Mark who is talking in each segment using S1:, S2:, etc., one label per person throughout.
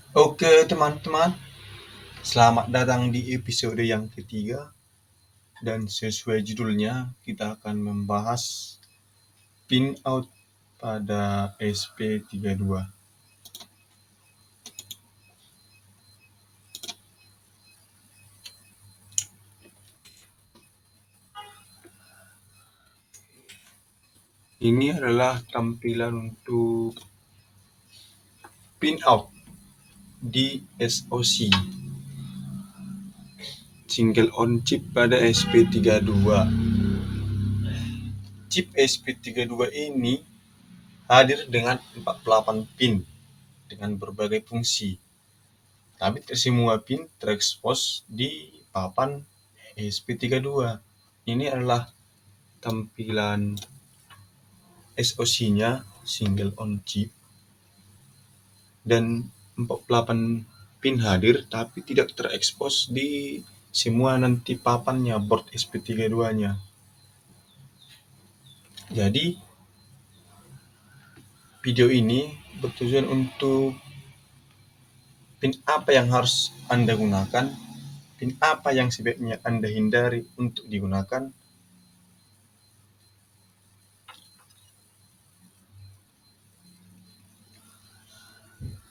S1: Oke teman-teman, selamat datang di episode yang ketiga. Dan sesuai judulnya, kita akan membahas pinout pada SP32. Ini adalah tampilan untuk pinout di SoC, single on chip pada SP32. Chip SP32 ini hadir dengan 48 pin dengan berbagai fungsi. Tapi tidak semua pin terekspos di papan SP32. Ini adalah tampilan SoC-nya, single on chip, dan 48 pin hadir tapi tidak terekspos di semua nanti papannya board SP32-nya. Jadi video ini bertujuan untuk pin apa yang harus Anda gunakan, pin apa yang sebaiknya Anda hindari untuk digunakan,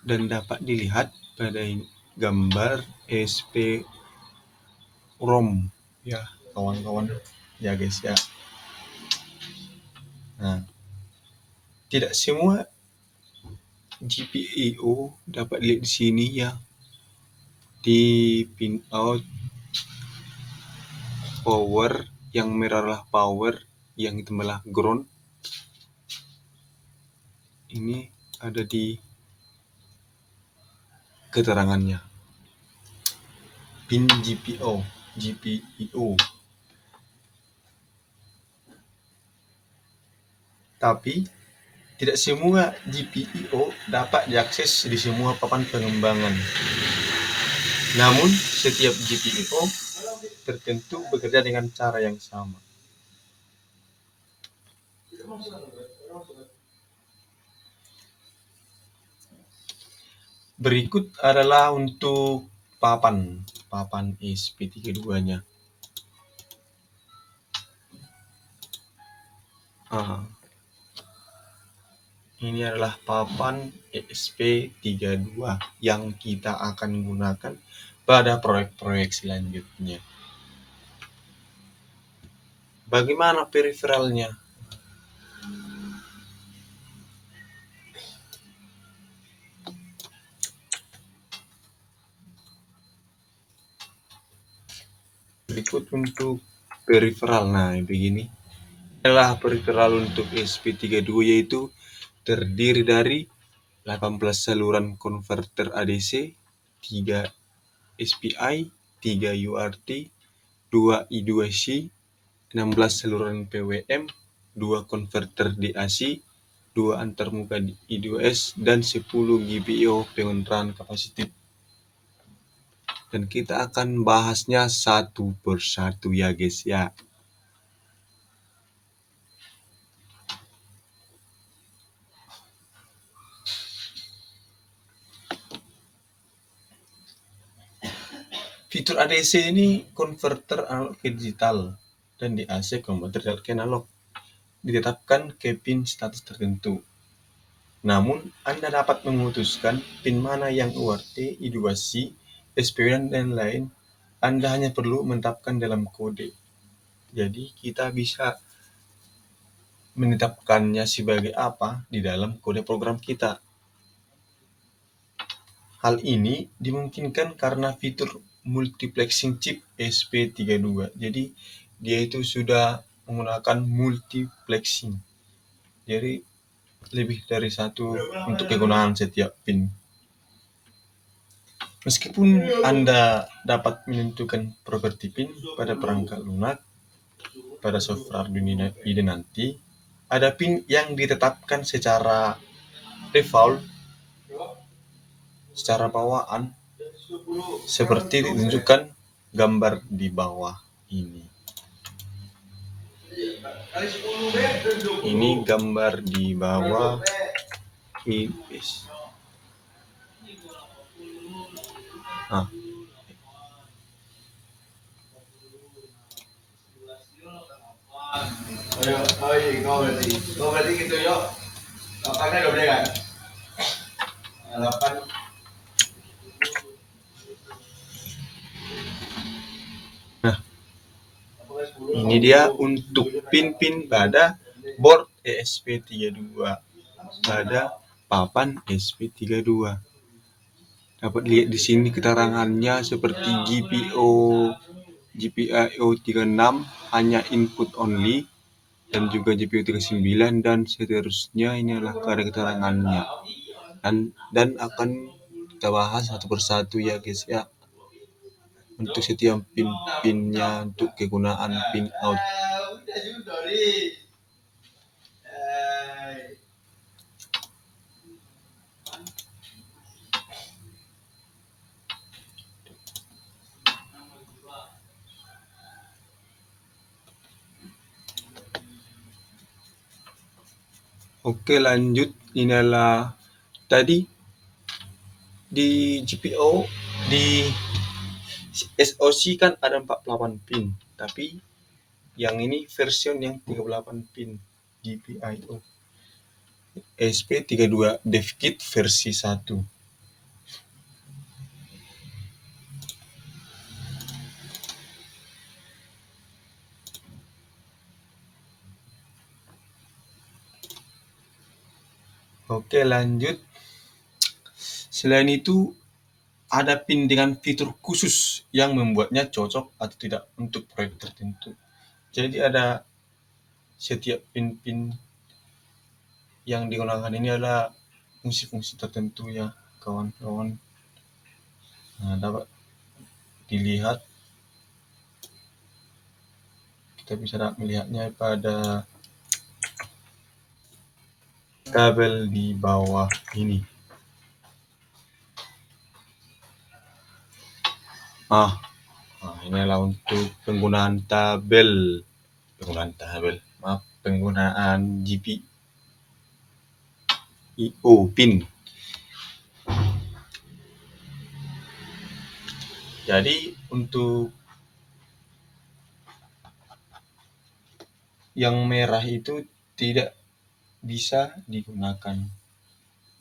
S1: dan dapat dilihat pada gambar SP ROM ya kawan-kawan ya guys ya. Nah, tidak semua GPIO dapat dilihat di sini ya, di pinout power yang merah adalah power, yang hitam adalah ground. Ini ada di keterangannya. Pin GPIO. Tapi tidak semua GPIO dapat diakses di semua papan pengembangan. Namun setiap GPIO tertentu bekerja dengan cara yang sama. Berikut adalah untuk papan SP32-nya. Ini adalah papan SP32 yang kita akan gunakan pada proyek-proyek selanjutnya. Bagaimana periferalnya? Berikut untuk periferal. Nah, begini. Adalah periferal untuk SP32, yaitu terdiri dari 18 saluran konverter ADC, 3 SPI, 3 UART, 2 I2C, 16 saluran PWM, 2 konverter DAC, 2 antarmuka I2S, dan 10 GPIO pengontrol kapasitif. Dan kita akan bahasnya satu persatu ya guys ya. Fitur ADC ini konverter analog ke digital, dan DAC konverter digital ke analog. Ditetapkan ke pin status tertentu. Namun, Anda dapat memutuskan pin mana yang UART, I2C, SPW, dan lain. Anda hanya perlu menetapkan dalam kode. Jadi, kita bisa menetapkannya sebagai apa di dalam kode program kita. Hal ini dimungkinkan karena fitur multiplexing chip SP32. Jadi, dia itu sudah menggunakan multiplexing. Jadi, lebih dari satu untuk kegunaan setiap pin. Meskipun Anda dapat menentukan properti pin pada perangkat lunak, pada software Arduino IDE nanti, ada pin yang ditetapkan secara default, secara bawaan, seperti ditunjukkan gambar di bawah ini. Ini gambar di bawah ini. Nah, kau berarti gitu yuk. Kapannya udah kan? 8. Nah, ini dia untuk pin-pin pada board ESP32 pada papan ESP32. Dapat lihat di sini keterangannya seperti GPIO 36 hanya input only, dan juga GPIO 39 dan seterusnya. Ini adalah keterangannya. Dan akan kita bahas satu persatu ya guys ya. Untuk setiap pin-pinnya, untuk kegunaan pin out. Oke, lanjut. Ini adalah tadi di GPO, di SoC kan ada 48 pin, tapi yang ini version yang 38 pin GPIO ESP32 DevKit versi 1. Oke, lanjut. Selain itu, ada pin dengan fitur khusus yang membuatnya cocok atau tidak untuk proyek tertentu. Jadi ada setiap pin-pin yang digunakan ini adalah fungsi-fungsi tertentu ya kawan-kawan. Nah, dapat dilihat, kita bisa melihatnya pada tabel di bawah ini. Nah, ini adalah untuk penggunaan GPIO pin. Jadi untuk yang merah itu tidak bisa digunakan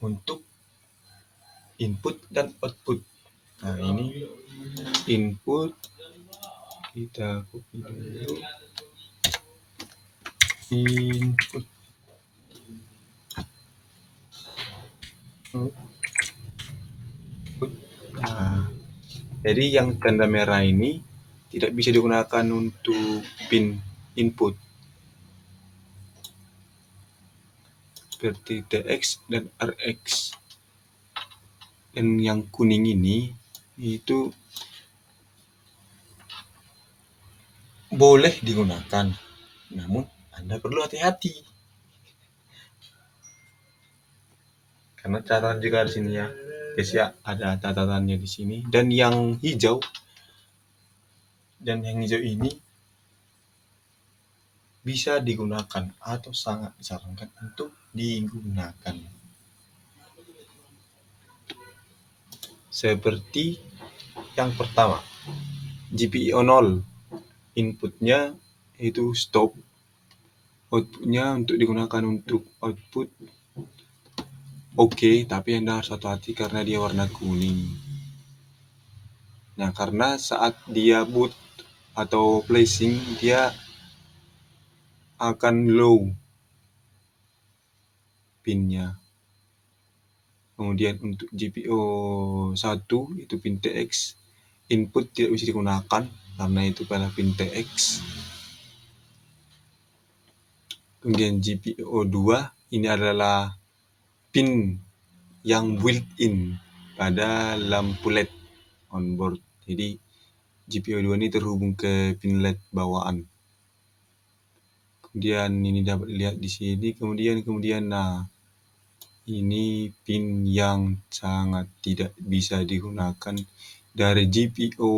S1: untuk input dan output. Nah, ini input, kita copy dulu. Input. Nah, jadi yang tanda merah ini tidak bisa digunakan untuk pin input seperti TX dan RX. Dan yang kuning ini itu boleh digunakan, namun Anda perlu hati-hati karena catatan juga di sini ya guys ya, ada catatannya di sini. Dan yang hijau ini bisa digunakan atau sangat disarankan untuk digunakan. Seperti yang pertama, GPIO 0, inputnya itu stop, outputnya untuk digunakan untuk output oke, tapi Anda harus hati-hati karena dia warna kuning. Nah, karena saat dia boot atau placing, dia akan low pinnya. Kemudian untuk GPIO 1 itu pin TX, input tidak bisa digunakan karena itu pada pin TX. Kemudian GPIO 2 ini adalah pin yang built-in pada lampu LED onboard. Jadi GPIO 2 ini terhubung ke pin LED bawaan. Kemudian ini dapat dilihat di sini. Kemudian nah, ini pin yang sangat tidak bisa digunakan dari GPIO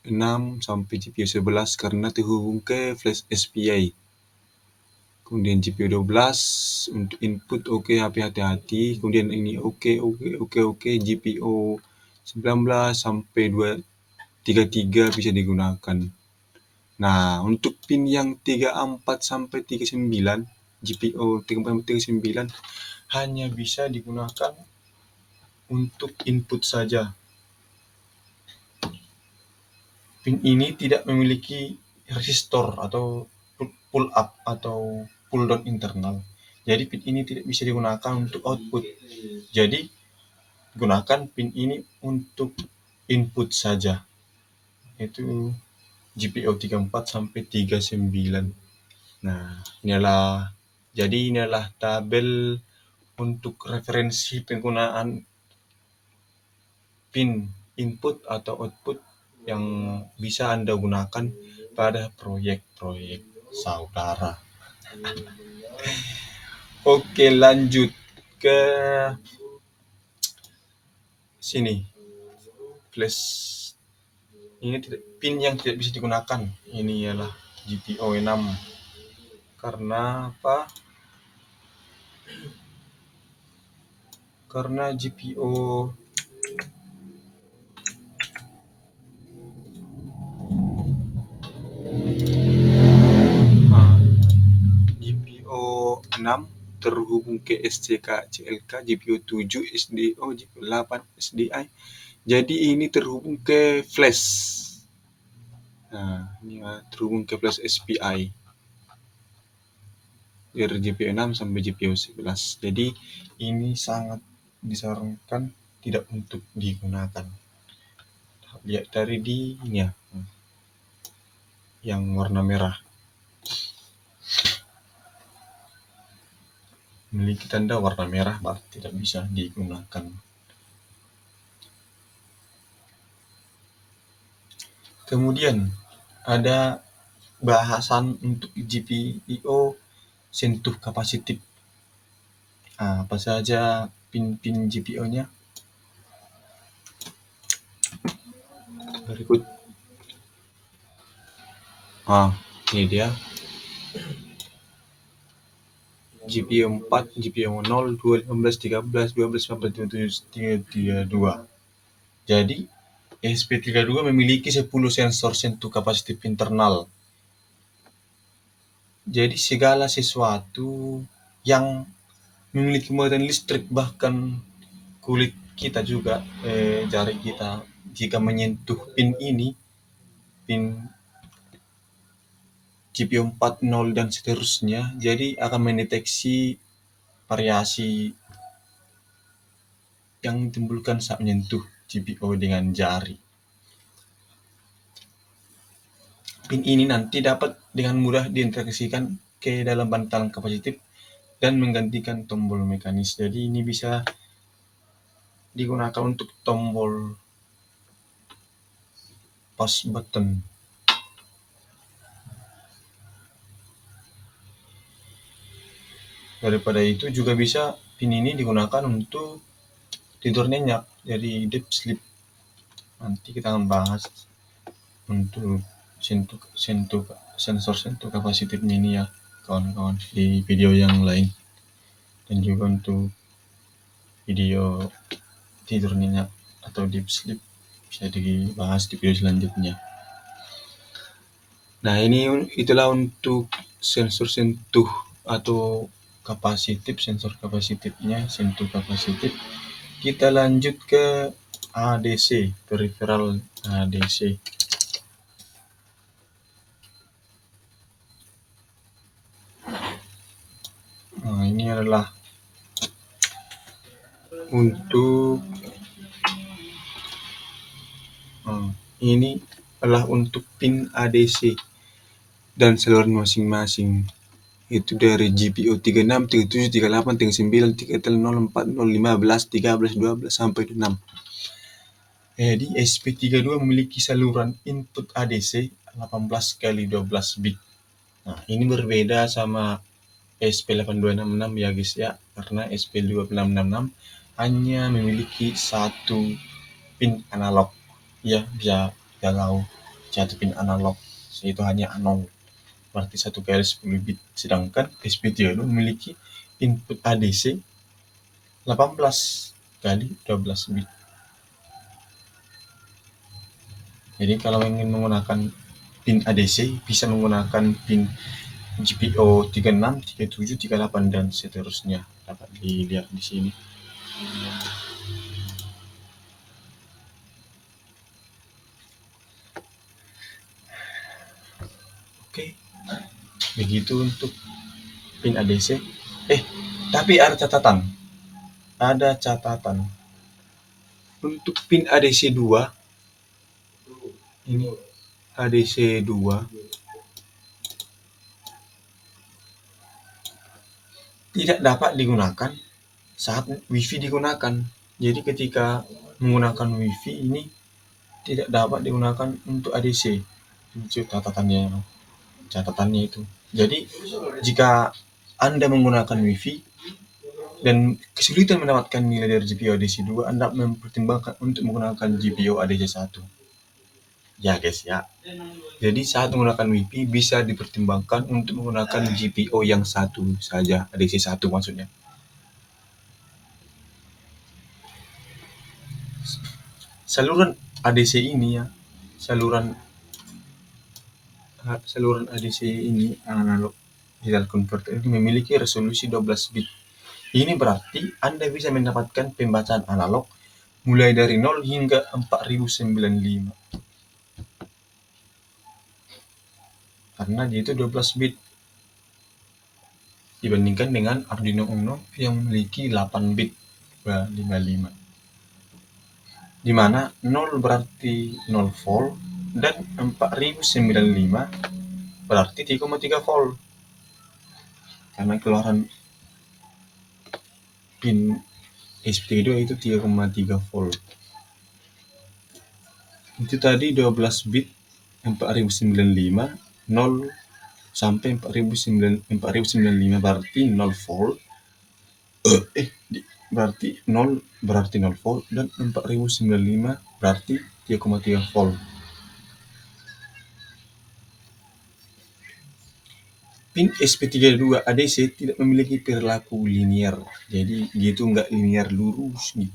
S1: 6 sampai GPIO 11 karena terhubung ke flash SPI. Kemudian GPIO 12 untuk input oke, HP hati-hati. Kemudian ini oke. GPIO 19 sampai 233 bisa digunakan. Nah, untuk pin yang 34 sampai 39, GPIO 34 sampai 39 hanya bisa digunakan untuk input saja. Pin ini tidak memiliki resistor atau pull up atau pull down internal. Jadi pin ini tidak bisa digunakan untuk output. Jadi gunakan pin ini untuk input saja. Itu GPIO 34 sampai 39. Nah, inilah tabel untuk referensi penggunaan pin input atau output yang bisa Anda gunakan pada proyek-proyek saudara. Oke, lanjut ke sini. Flash ini pin yang tidak bisa digunakan. Ini ialah GPIO 6. Karena apa? Karena GPIO GPIO 6 terhubung ke SCK CLK, GPIO 7 SDO, GPIO 8 SDI. Jadi ini terhubung ke flash. Nah, ini terhubung ke flash SPI. Dari GPIO 6 sampai GPIO 11. Jadi ini sangat disarankan tidak untuk digunakan. Lihat dari di ini ya, yang warna merah. Memiliki tanda warna merah berarti tidak bisa digunakan. Kemudian ada bahasan untuk GPIO sentuh kapasitif. Apa saja pin-pin GPIO-nya? Berikut. Ini dia. GPIO 4, GPIO 0, 2, 15, 13, 12, 14, 17, 32. Jadi ESP32 memiliki 10 sensor sentuh kapasitif internal. Jadi segala sesuatu yang memiliki muatan listrik, bahkan kulit kita juga, jari kita, jika menyentuh pin ini, pin GPIO 40 dan seterusnya, jadi akan mendeteksi variasi yang ditimbulkan saat menyentuh GPIO dengan jari. Pin ini nanti dapat dengan mudah diintegrasikan ke dalam bantalan kapasitif dan menggantikan tombol mekanis. Jadi ini bisa digunakan untuk tombol push button. Daripada itu juga bisa pin ini digunakan untuk tidur nyenyak, jadi deep sleep. Nanti kita akan bahas untuk sensor sentuh kapasitifnya ini ya kawan-kawan di video yang lain, dan juga untuk video tidur nyenyak atau deep sleep bisa dibahas di video selanjutnya. Nah, itulah untuk sensor sentuh atau kapasitif, sensor kapasitifnya, sentuh kapasitif. Kita lanjut ke ADC, peripheral ADC. Nah, ini adalah untuk ini adalah untuk pin ADC dan saluran masing-masing. Itu dari GPIO 36, 37, 38, 39, 30, 04, 015, 13, 12 sampai 6. Jadi SP32 memiliki saluran input ADC 18 kali 12 bit. Nah, ini berbeda sama SP8266 ya guys ya, karena SP2666 hanya memiliki satu pin analog. Ya, bisa tahu satu pin analog, itu hanya A0. Berarti 1 kali 10 bit. Sedangkan SP32 memiliki input ADC 18 kali 12 bit. Jadi kalau ingin menggunakan pin ADC bisa menggunakan pin GPIO 36, 37, 38 dan seterusnya. Dapat dilihat di sini. Oke. Begitu untuk pin ADC. Tapi ada catatan. Untuk pin ADC 2 ini ADC 2 tidak dapat digunakan saat WiFi digunakan. Jadi ketika menggunakan WiFi ini tidak dapat digunakan untuk ADC. Itu catatannya itu. Jadi jika Anda menggunakan WiFi dan kesulitan mendapatkan nilai dari GPIO ADC 2, Anda mempertimbangkan untuk menggunakan GPIO ADC 1. Ya guys ya. Jadi saat menggunakan WiFi bisa dipertimbangkan untuk menggunakan GPIO yang satu saja, ADC 1 maksudnya. Saluran ADC ini ya, saluran ADC ini analog digital converter ini memiliki resolusi 12 bit. Ini berarti Anda bisa mendapatkan pembacaan analog mulai dari 0 hingga 4095. Karena dia itu 12 bit. Dibandingkan dengan Arduino Uno yang memiliki 8 bit 55. Di mana 0 berarti 0 volt dan 4095 berarti 3,3 volt. Karena keluaran pin SPT2 itu 3,3 volt. Itu tadi 12 bit 4095 0 sampai 4095 berarti 0 volt. Berarti 0 volt dan 4095 berarti 3,3 volt. Pin SP32 ADC tidak memiliki perilaku linear. Jadi dia itu enggak linear lurus nih.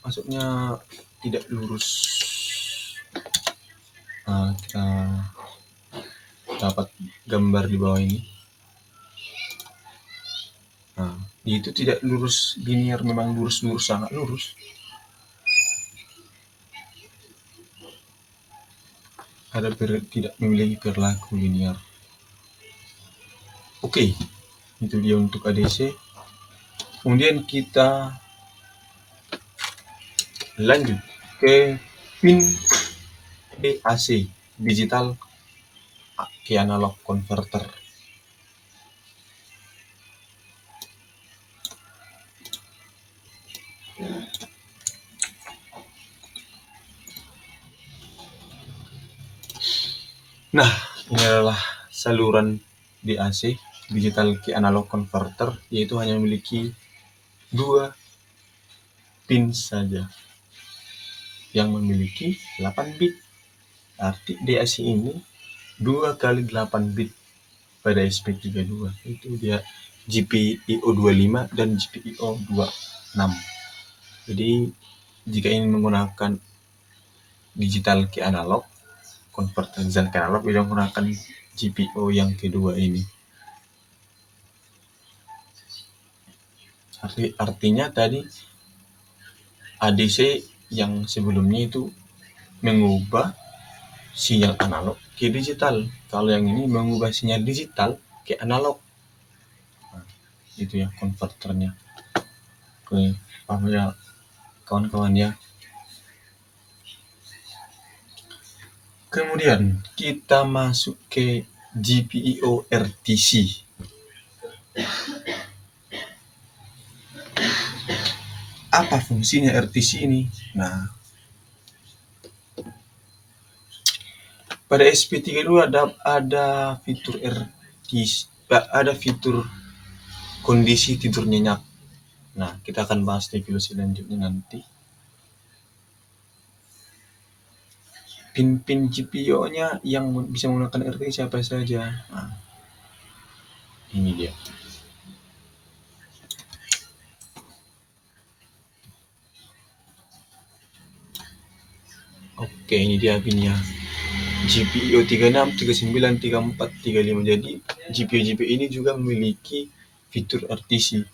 S1: Maksudnya tidak lurus. Kita dapat gambar di bawah ini. Dia itu tidak lurus linear, memang lurus sangat lurus. Tidak memiliki perilaku linear. Oke, itu dia untuk ADC. Kemudian kita lanjut ke pin DAC, digital ke analog converter. Nah, ini adalah saluran DAC, digital ke analog converter, yaitu hanya memiliki 2 pin saja yang memiliki 8 bit. Arti DAC ini 2 kali 8 bit pada SP32. Itu dia GPIO 25 dan GPIO 26. Jadi jika ingin menggunakan digital ke analog, converter digital ke analog, bisa menggunakan GPIO yang kedua ini. Artinya tadi ADC yang sebelumnya itu mengubah sinyal analog ke digital. Kalau yang ini mengubah sinyal digital ke analog. Itu ya konverternya. Oke, paham ya kawan-kawan ya. Kemudian kita masuk ke GPIO RTC. Apa fungsinya RTC ini? Nah, pada SP32 ada fitur RTC, ada fitur kondisi tidur nyenyak. Nah, kita akan bahas di video selanjutnya nanti. Pin-pin GPIO-nya yang bisa menggunakan RTC siapa saja. Nah, ini dia. Oke, ini dia pinnya. GPIO 36, 39, 34, 35. Jadi GPIO ini juga memiliki fitur RTC.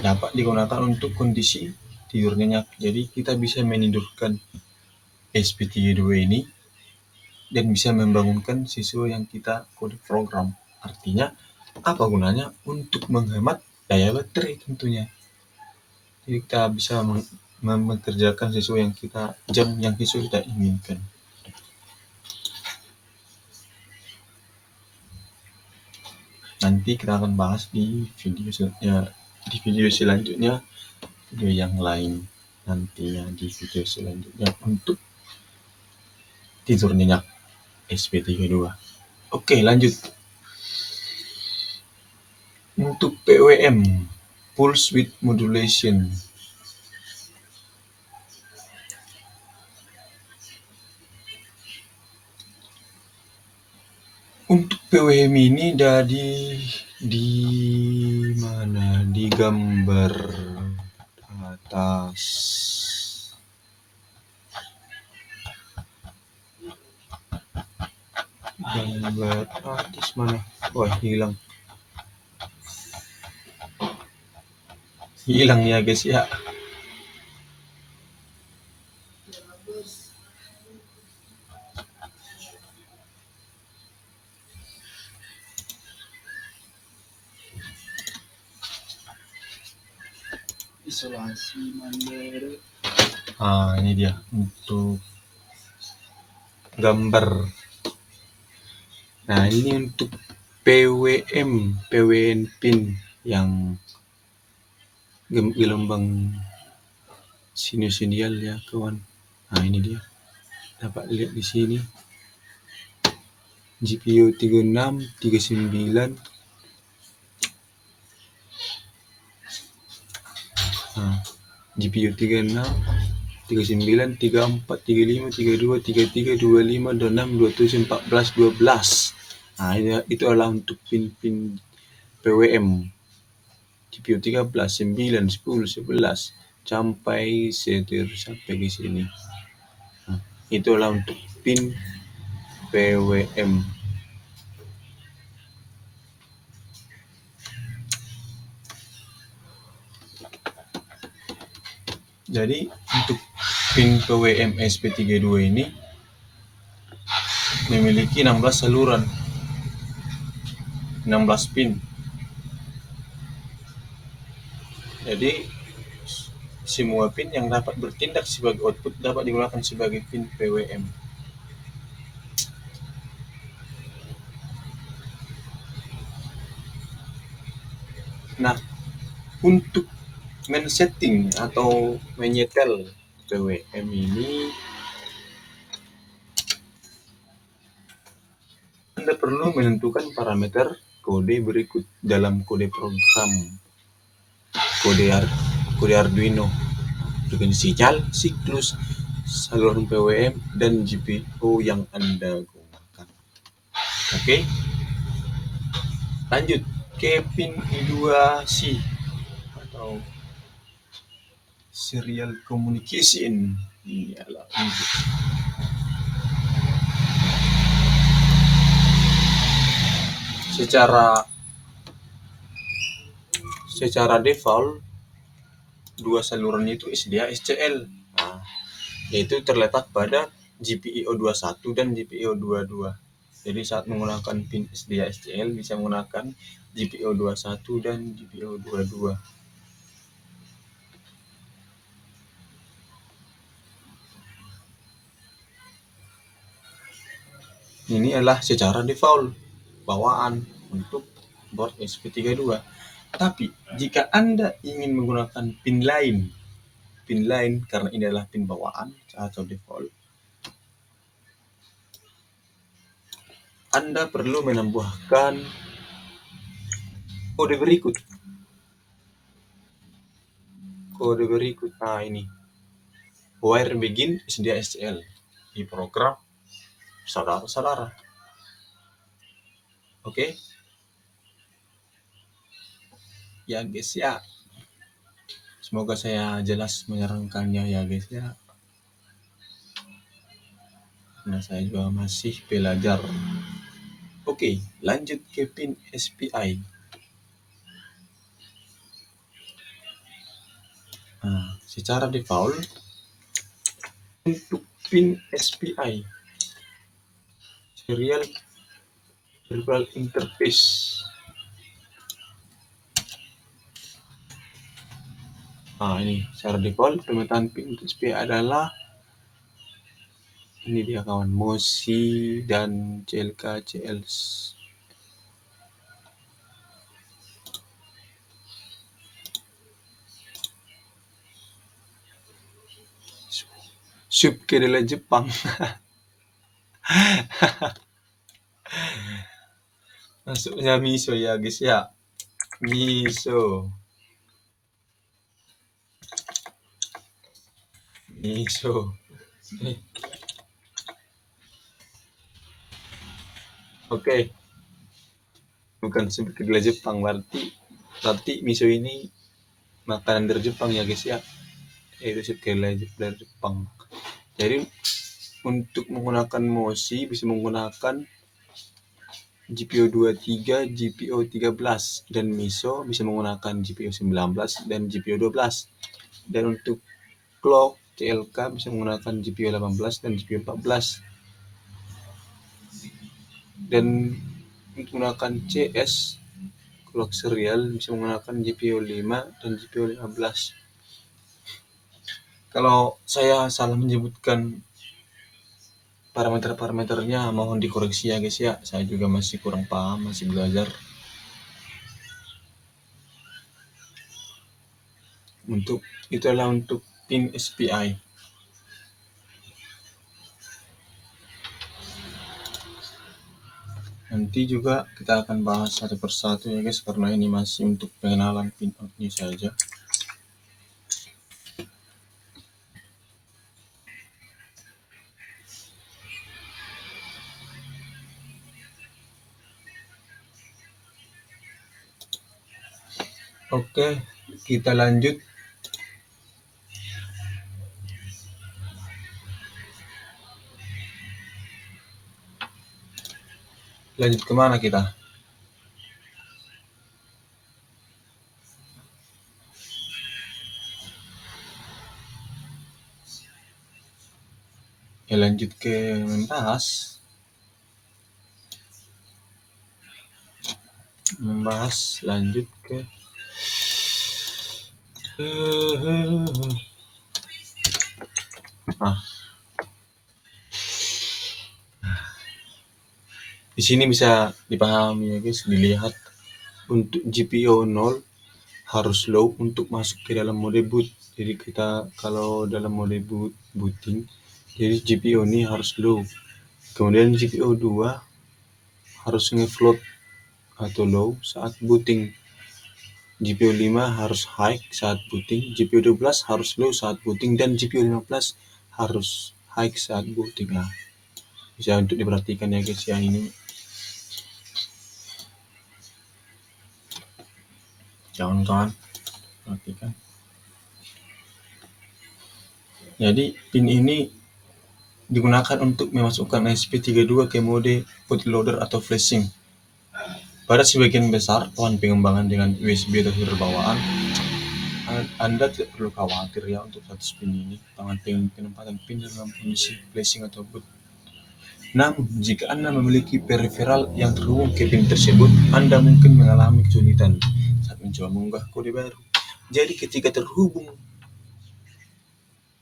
S1: Dapat digunakan untuk kondisi tidur nyenyak. Jadi kita bisa menidurkan SP32 ini dan bisa membangunkan siswa yang kita kode program. Artinya apa gunanya? Untuk menghemat daya baterai tentunya. Jadi kita bisa mengerjakan sesuai yang kita jam yang siswa kita inginkan. Nanti kita akan bahas di video selanjutnya, video yang lain nantinya di video selanjutnya untuk tidur nyenyak SP32. Oke, lanjut. Untuk PWM, Pulse Width Modulation. Untuk PWM ini di mana? Di gambar atas. Gambar atas mana? Wah, hilang. Hilang ya guys ya.
S2: Isolasi mandiri.
S1: Ini dia untuk gambar. Nah, ini untuk PWM pin yang gelombang sinusoidal ya kawan. Nah, ini dia. Dapat lihat di sini. GPIO 36, 39. Nah, GPIO 36, 39, 34, 35, 32, 33, 25, 26, 27, 14, 12. Nah, itu adalah untuk pin-pin PWM. GPIO 13, 9, 10, 11 sampai sampai ke sini. Nah, itu adalah untuk pin PWM. Jadi untuk pin PWM SP32 ini memiliki 16 saluran, 16 pin. Jadi semua pin yang dapat bertindak sebagai output dapat digunakan sebagai pin PWM. Nah, untuk men-setting atau menyetel PWM ini, Anda perlu menentukan parameter kode berikut dalam kode program. Kode Arduino, frekuensi sinyal, siklus, saluran PWM, dan GPIO yang Anda gunakan. Oke. Lanjut ke pin I2C atau serial communication. Ini adalah secara default dua saluran itu SDA SCL. Nah, yaitu terletak pada GPIO 21 dan GPIO 22. Jadi saat menggunakan pin SDA SCL bisa menggunakan GPIO 21 dan GPIO 22. Ini adalah secara default bawaan untuk board SP32. Tapi jika Anda ingin menggunakan pin lain karena ini adalah pin bawaan atau default, Anda perlu menambahkan kode berikut. Nah, ini wire begin SDA SCL di program saudara-saudara. Oke. Ya guys ya. Semoga saya jelas menerangkannya ya guys ya. Karena saya juga masih belajar. Oke, lanjut ke pin SPI. Nah, secara default untuk pin SPI serial virtual interface. Nah, ini secara default pemetaan pin untuk SPI adalah ini dia kawan, MOSI dan CLK CLS. Sub kedelai Jepang. Masuknya miso ya guys ya. Miso. Oke. Bukan sub kedelai Jepang, berarti miso ini makanan dari Jepang ya guys ya. Itu sub kedelai dari Jepang. Jadi untuk menggunakan MOSI bisa menggunakan GPIO 23, GPIO 13 dan miso bisa menggunakan GPIO 19 dan GPIO 12. Dan untuk clock CLK bisa menggunakan GPIO 18 dan GPIO 14. Dan untuk menggunakan CS clock serial bisa menggunakan GPIO 5 dan GPIO 15. Kalau saya salah menyebutkan parameter-parameternya mohon dikoreksi ya guys ya. Saya juga masih kurang paham, masih belajar. Untuk itulah untuk pin SPI. Nanti juga kita akan bahas satu persatu ya guys, karena ini masih untuk pengenalan pin outnya saja. Oke, kita lanjut. Lanjut kemana kita? Ya lanjut ke membahas lanjut ke di sini bisa dipahami ya guys, dilihat untuk GPIO 0 harus low untuk masuk ke dalam mode boot. Jadi kita kalau dalam mode booting, jadi GPIO ini harus low. Kemudian GPIO 2 harus nge-float atau low saat booting. GPIO 5 harus high saat booting, GPIO 12 harus low saat booting, dan GPIO 15 harus high saat booting. Nah, bisa untuk diperhatikan ya guys ya, ini kawan-kawan perhatikan. Jadi pin ini digunakan untuk memasukkan ESP32 ke mode bootloader atau flashing. Pada sebagian besar bahan pengembangan dengan USB atau header bawaan, Anda tidak perlu khawatir ya untuk status pin ini, penempatan pin dalam kondisi flashing atau boot. Namun, jika Anda memiliki peripheral yang terhubung ke pin tersebut, Anda mungkin mengalami kesulitan saat mencoba mengunggah kode baru. Jadi ketika terhubung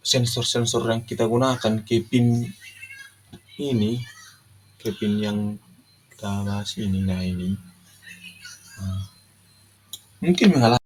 S1: sensor-sensor yang kita gunakan ke pin ini, ke pin yang kita bahas ini, mungkin mengalami